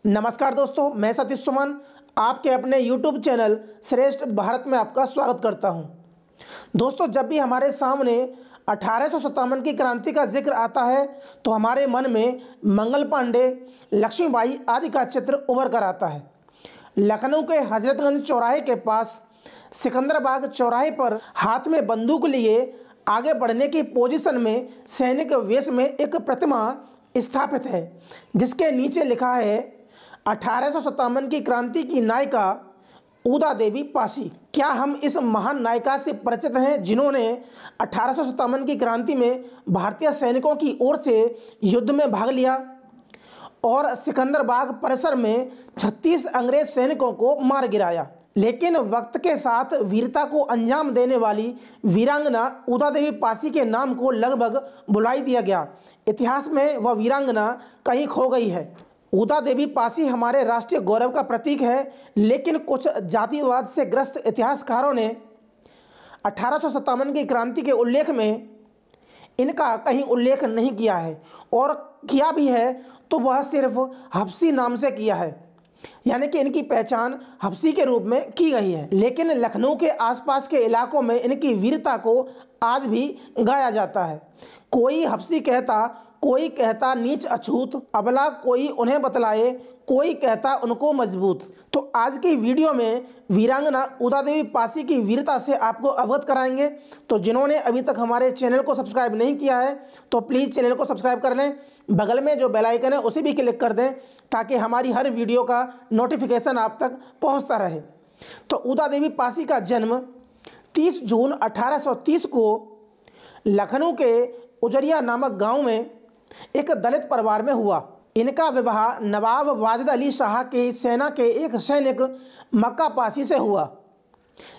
नमस्कार दोस्तों, मैं सतीश सुमन आपके अपने YouTube चैनल श्रेष्ठ भारत में आपका स्वागत करता हूं। दोस्तों, जब भी हमारे सामने 1857 की क्रांति का जिक्र आता है तो हमारे मन में मंगल पांडे, लक्ष्मीबाई आदि का चित्र उभर कर आता है। लखनऊ के हजरतगंज चौराहे के पास सिकंदराबाग चौराहे पर हाथ में बंदूक लिए आगे बढ़ने की पोजीशन में सैनिक वेश में एक प्रतिमा स्थापित है, जिसके नीचे लिखा है 1857 की क्रांति की नायिका उदा देवी पासी। क्या हम इस महान नायिका से परिचित हैं जिन्होंने 1857 की क्रांति में भारतीय सैनिकों की ओर से युद्ध में भाग लिया और सिकंदराबाग परिसर में 36 अंग्रेज सैनिकों को मार गिराया। लेकिन वक्त के साथ वीरता को अंजाम देने वाली वीरांगना उदा देवी पासी के नाम को लगभग भुला दिया गया। इतिहास में वह वीरांगना कहीं खो गई है। उदा देवी पासी हमारे राष्ट्रीय गौरव का प्रतीक है, लेकिन कुछ जातिवाद से ग्रस्त इतिहासकारों ने 1857 की क्रांति के उल्लेख में इनका कहीं उल्लेख नहीं किया है, और किया भी है तो वह सिर्फ हफ्सी नाम से किया है, यानी कि इनकी पहचान हफ्सी के रूप में की गई है। लेकिन लखनऊ के आसपास के इलाकों में इनकी वीरता को आज भी गाया जाता है। कोई हफ्सी कहता, कोई कहता नीच अछूत, अबला कोई उन्हें बतलाए, कोई कहता उनको मजबूत। तो आज की वीडियो में वीरांगना उदा देवी पासी की वीरता से आपको अवगत कराएंगे। तो जिन्होंने अभी तक हमारे चैनल को सब्सक्राइब नहीं किया है तो प्लीज़ चैनल को सब्सक्राइब कर लें। बगल में जो बेल आइकन है उसे भी क्लिक कर दें ताकि हमारी हर वीडियो का नोटिफिकेशन आप तक पहुंचता रहे। तो उदा देवी पासी का जन्म 30 जून 1830 को लखनऊ के उजरिया नामक गांव में एक दलित परिवार में हुआ। इनका विवाह नवाब वाजिद अली शाह की सेना के एक सैनिक मक्का पासी से हुआ,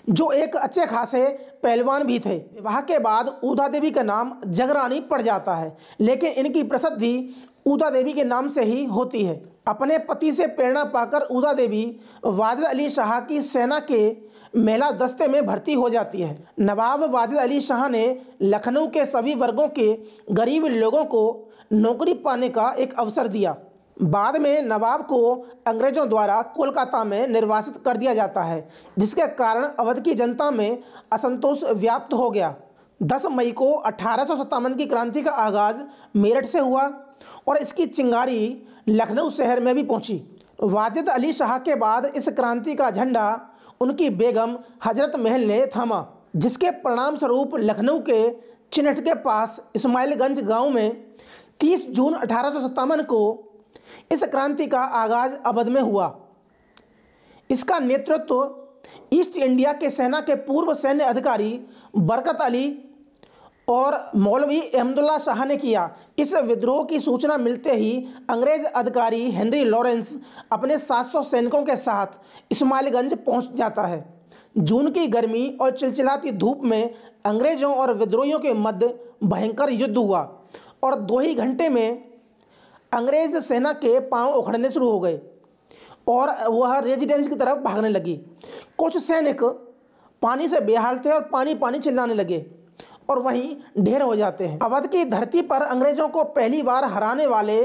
जो एक अच्छे खासे पहलवान भी थे। विवाह के बाद उदा देवी का नाम जगरानी पड़ जाता है, लेकिन इनकी प्रसिद्धि उदा देवी के नाम से ही होती है। अपने पति से प्रेरणा पाकर उदा देवी वाजिद अली शाह की सेना के महिला दस्ते में भर्ती हो जाती है। नवाब वाजिद अली शाह ने लखनऊ के सभी वर्गों के गरीब लोगों को नौकरी पाने का एक अवसर दिया। बाद में नवाब को अंग्रेजों द्वारा कोलकाता में निर्वासित कर दिया जाता है, जिसके कारण अवध की जनता में असंतोष व्याप्त हो गया। 10 मई को 1857 की क्रांति का आगाज मेरठ से हुआ और इसकी चिंगारी लखनऊ शहर में भी पहुंची। वाजिद अली शाह के बाद इस क्रांति का झंडा उनकी बेगम हजरत महल ने थामा, जिसके परिणाम स्वरूप लखनऊ के चिनहट के पास इस्माइलगंज गांव में 30 जून 1857 को इस क्रांति का आगाज अवध में हुआ। इसका नेतृत्व ईस्ट इंडिया के सेना के पूर्व सैन्य अधिकारी बरकत अली और मौलवी अहमदुल्ला शाह ने किया। इस विद्रोह की सूचना मिलते ही अंग्रेज अधिकारी हेनरी लॉरेंस अपने 700 सैनिकों के साथ इस्माइलगंज पहुंच जाता है। जून की गर्मी और चिलचिलाती धूप में अंग्रेजों और विद्रोहियों के मध्य भयंकर युद्ध हुआ और 2 ही घंटे में अंग्रेज सेना के पांव उखड़ने शुरू हो गए और वह रेजिडेंस की तरफ भागने लगी। कुछ सैनिक पानी से बेहाल थे और पानी पानी चिल्लाने लगे और वहीं ढेर हो जाते हैं। अवध की धरती पर अंग्रेजों को पहली बार हराने वाले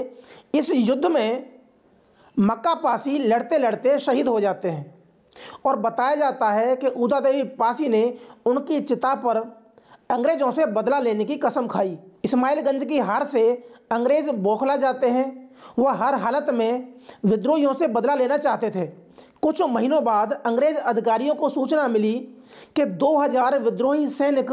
इस युद्ध में मक्का पासी लड़ते लड़ते शहीद हो जाते हैं और बताया जाता है कि उदा देवी पासी ने उनकी चिता पर अंग्रेजों से बदला लेने की कसम खाई। इस्माइलगंज की हार से अंग्रेज बौखला जाते हैं। वह हर हालत में विद्रोहियों से बदला लेना चाहते थे। कुछ महीनों बाद अंग्रेज अधिकारियों को सूचना मिली कि 2000 विद्रोही सैनिक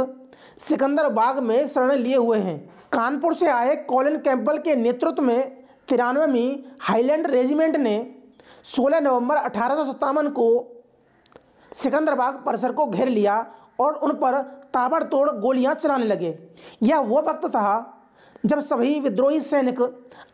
सिकंदराबाग में शरण लिए हुए हैं। कानपुर से आए कॉलिन कैंपबेल के नेतृत्व में 93वीं हाईलैंड रेजिमेंट ने 16 नवंबर 1857 को सिकंदराबाग परिसर को घेर लिया और उन पर ताबड़तोड़ गोलियां चलाने लगे। यह वो वक्त था जब सभी विद्रोही सैनिक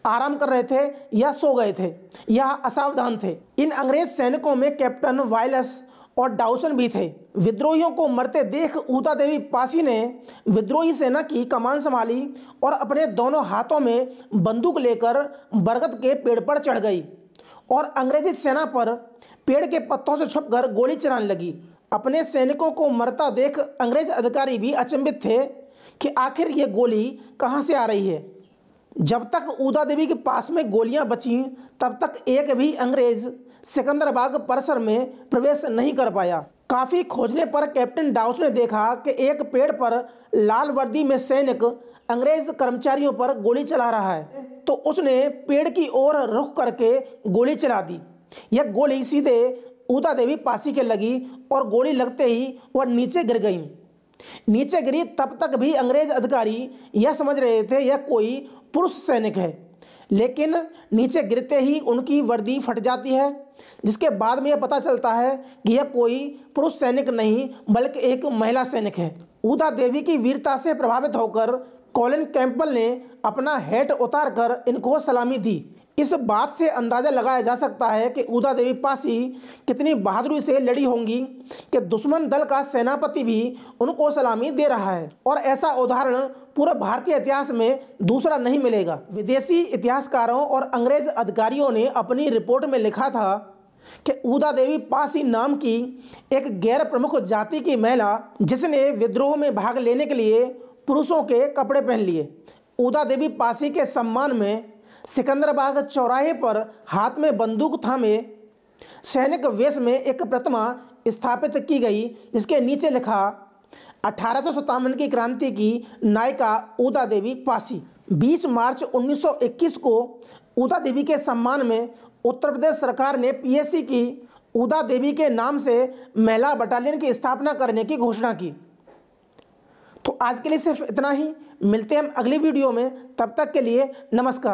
आराम कर रहे थे या सो गए थे या असावधान थे। इन अंग्रेज सैनिकों में कैप्टन वायलस और डाउसन भी थे। विद्रोहियों को मरते देख उदा देवी पासी ने विद्रोही सेना की कमान संभाली और अपने दोनों हाथों में बंदूक लेकर बरगद के पेड़ पर चढ़ गई और अंग्रेजी सेना पर पेड़ के पत्तों से छुपकर गोली चलाने लगी। अपने सैनिकों को मरता देख अंग्रेज अधिकारी भी अचंभित थे कि आखिर ये गोली कहाँ से आ रही है। जब तक ऊदा देवी के पास में गोलियां बचीं तब तक एक भी अंग्रेज सिकंदराबाद परिसर में प्रवेश नहीं कर पाया। काफ़ी खोजने पर कैप्टन डाउस ने देखा कि एक पेड़ पर लाल वर्दी में सैनिक अंग्रेज कर्मचारियों पर गोली चला रहा है, तो उसने पेड़ की ओर रुख करके गोली चला दी। यह गोली सीधे ऊदा देवी पासी के लगी और गोली लगते ही वह नीचे गिर गई। नीचे गिरी तब तक भी अंग्रेज अधिकारी यह समझ रहे थे यह कोई पुरुष सैनिक है, लेकिन नीचे गिरते ही उनकी वर्दी फट जाती है, जिसके बाद में यह पता चलता है कि यह कोई पुरुष सैनिक नहीं बल्कि एक महिला सैनिक है। ऊदा देवी की वीरता से प्रभावित होकर कॉलिन कैंपबेल ने अपना हैट उतार कर इनको सलामी दी। इस बात से अंदाज़ा लगाया जा सकता है कि ऊदा देवी पासी कितनी बहादुरी से लड़ी होंगी कि दुश्मन दल का सेनापति भी उनको सलामी दे रहा है, और ऐसा उदाहरण पूरे भारतीय इतिहास में दूसरा नहीं मिलेगा। विदेशी इतिहासकारों और अंग्रेज अधिकारियों ने अपनी रिपोर्ट में लिखा था कि ऊदा देवी पासी नाम की एक गैर प्रमुख जाति की महिला, जिसने विद्रोह में भाग लेने के लिए पुरुषों के कपड़े पहन लिए, ऊदा देवी पासी के सम्मान में सिकंदराबाद चौराहे पर हाथ में बंदूक थामे सैनिक वेश में एक प्रतिमा स्थापित की गई, जिसके नीचे लिखा 1857 की क्रांति की नायिका ऊदा देवी पासी। 20 मार्च 1921 को ऊदा देवी के सम्मान में उत्तर प्रदेश सरकार ने पीएसी की ऊदा देवी के नाम से महिला बटालियन की स्थापना करने की घोषणा की। तो आज के लिए सिर्फ इतना ही, मिलते हैं हम अगली वीडियो में, तब तक के लिए नमस्कार।